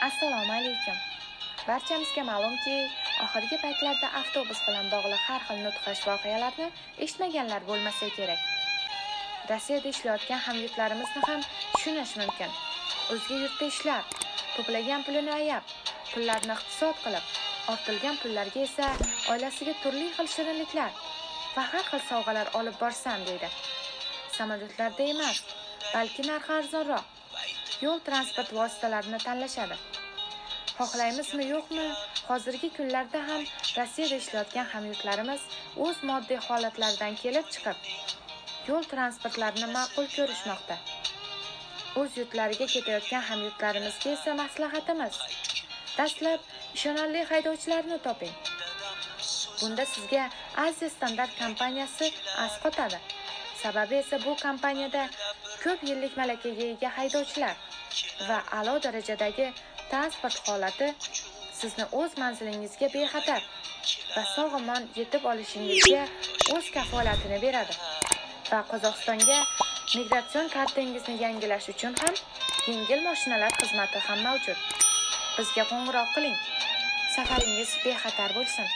Assalomu alaykum. Barchamizga ma'lumki, oxirgi paytlarda avtobus bilan bog'liq har xil nutqash voqealarni eshitmaganlar bo'lmasa kerak. Rossiyada ishlayotgan hamyurtlarimizni ham tushunish mumkin. O'zga yurtda ishlab, to'plagan pulini ayab, pullarni iqtisod qilib, ortilgan pullarga esa oilasiga turli xil shirinliklar va har xil sovg'alar olib borsam deydi. Samolyotlarda emas, balki narxi arzonroq yo'l transport vositalarini tanlashadi. Xohlaymizmi yo'qmi, hozirgi kunlarda ham Rossiyada ishlayotgan hamyurtlarimiz o'z moddiy holatlaridan kelib chiqib, yo'l transportlarini ma'qul ko'rishmoqda. O'z yurtlariga ketayotgan hamyurtlarimizga esa maslahatimiz: dastlab ishonarli haydovchilarni toping. Bunda sizga Aziya Standart kompaniyasi asqotadi. Sababi esa bu kompaniyada ko'p yillik malakaga ega haydovchilar va a'lo darajadagi transport holati sizni o'z manzilingizga bexatar va sog'-omon yetib olishingizga o'z kafolatini beradi. Va Qozog'istonga migratsion kartangizni yangilash uchun ham yengil mashinalar xizmati ham mavjud. Bizga qo'ng'iroq qiling. Safaringiz bexatar bo'lsin.